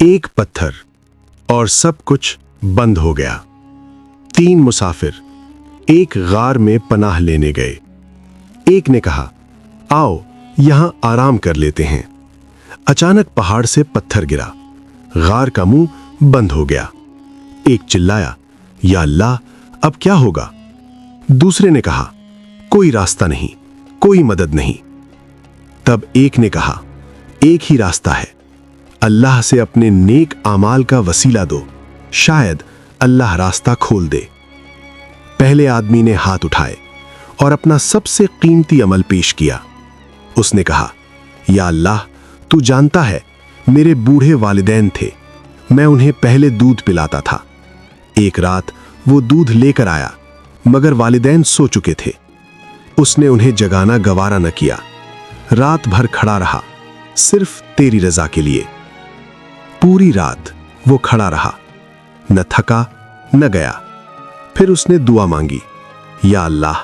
एक पत्थर और सब कुछ बंद हो गया। 3 मुसाफिर एक गार में पनाह लेने गए। एक ने कहा, आओ यहां आराम कर लेते हैं। अचानक पहाड़ से पत्थर गिरा, गार का मुंह बंद हो गया। एक चिल्लाया, या अल्लाह, अब क्या होगा? दूसरे ने कहा, कोई रास्ता नहीं, कोई मदद नहीं। तब एक ने कहा, एक ही रास्ता है, अल्लाह से अपने नेक आमाल का वसीला दो, शायद अल्लाह रास्ता खोल दे। पहले आदमी ने हाथ उठाए और अपना सबसे कीमती अमल पेश किया। उसने कहा, या अल्लाह, तू जानता है मेरे बूढ़े वालिदैन थे, मैं उन्हें पहले दूध पिलाता था। एक रात वो दूध लेकर आया, मगर वालिदैन सो चुके थे। उसने उन्हें जगाना गवारा न किया। रात भर खड़ा रहा, सिर्फ तेरी रजा के लिए। पूरी रात वो खड़ा रहा, न थका न गया। फिर उसने दुआ मांगी, या अल्लाह,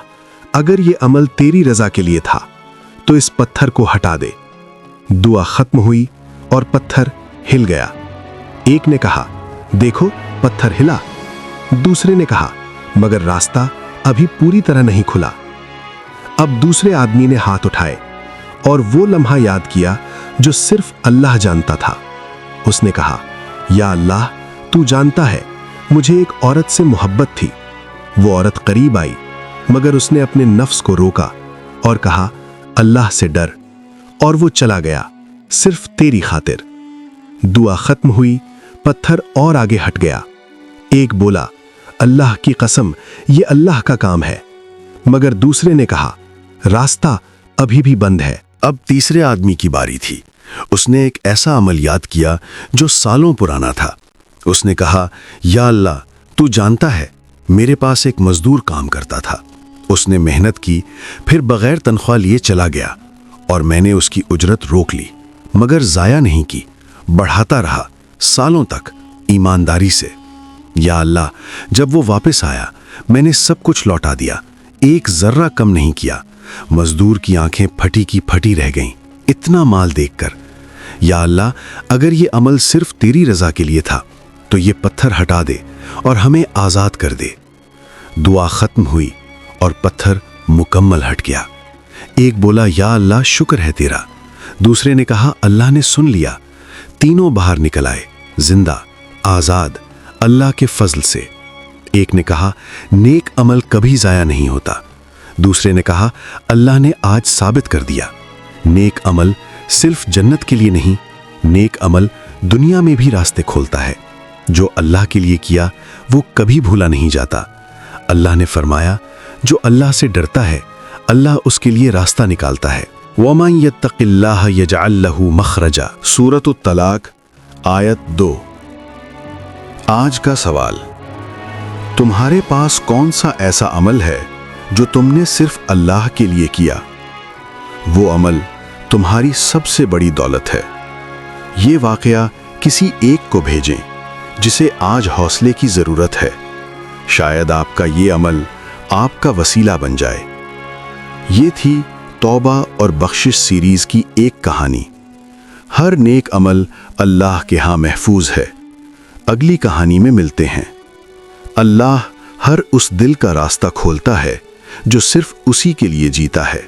अगर ये अमल तेरी रजा के लिए था तो इस पत्थर को हटा दे। दुआ खत्म हुई और पत्थर हिल गया। एक ने कहा, देखो पत्थर हिला। दूसरे ने कहा, मगर रास्ता अभी पूरी तरह नहीं खुला। अब दूसरे आदमी ने हाथ उठाए और वो लम्हा याद किया जो सिर्फ अल्लाह जानता था। उसने कहा, या अल्लाह, तू जानता है मुझे एक औरत से मोहब्बत थी। वो औरत करीब आई, मगर उसने अपने नफ्स को रोका और कहा, अल्लाह से डर, और वो चला गया, सिर्फ तेरी खातिर। दुआ खत्म हुई, पत्थर और आगे हट गया। एक बोला, अल्लाह की कसम, ये अल्लाह का काम है। मगर दूसरे ने कहा, रास्ता अभी भी बंद है। अब तीसरे आदमी की बारी थी। उसने एक ऐसा अमल याद किया जो सालों पुराना था। उसने कहा, या अल्लाह, तू जानता है मेरे पास एक मजदूर काम करता था। उसने मेहनत की, फिर बगैर तनख्वाह लिए चला गया और मैंने उसकी उजरत रोक ली, मगर जाया नहीं की, बढ़ाता रहा सालों तक ईमानदारी से। या अल्लाह, जब वो वापस आया मैंने सब कुछ लौटा दिया, एक जर्रा कम नहीं किया। मजदूर की आंखें फटी की फटी रह गईं इतना माल देखकर। या अल्लाह, अगर ये अमल सिर्फ तेरी रजा के लिए था तो ये पत्थर हटा दे और हमें आजाद कर दे। दुआ खत्म हुई और पत्थर मुकम्मल हट गया। एक बोला, या अल्लाह, शुक्र है तेरा। दूसरे ने कहा, अल्लाह ने सुन लिया। तीनों बाहर निकल आए, जिंदा, आजाद, अल्लाह के फजल से। एक ने कहा, नेक अमल कभी जाया नहीं होता। दूसरे ने कहा, अल्लाह ने आज साबित कर दिया, नेक अमल सिर्फ जन्नत के लिए नहीं, नेक अमल दुनिया में भी रास्ते खोलता है। जो अल्लाह के लिए किया वो कभी भूला नहीं जाता। अल्लाह ने फरमाया, जो अल्लाह से डरता है अल्लाह उसके लिए रास्ता निकालता है। वमन यत्तक़िल्लाह यजअल लहू मखरजा। सूरत तलाक आयत 2। आज का सवाल, तुम्हारे पास कौन सा ऐसा अमल है जो तुमने सिर्फ अल्लाह के लिए किया? वो अमल तुम्हारी सबसे बड़ी दौलत है। ये वाकया किसी एक को भेजें जिसे आज हौसले की जरूरत है। शायद आपका ये अमल आपका वसीला बन जाए। ये थी तौबा और बख्शिश सीरीज की एक कहानी। हर नेक अमल अल्लाह के यहाँ महफूज है। अगली कहानी में मिलते हैं। अल्लाह हर उस दिल का रास्ता खोलता है जो सिर्फ उसी के लिए जीता है।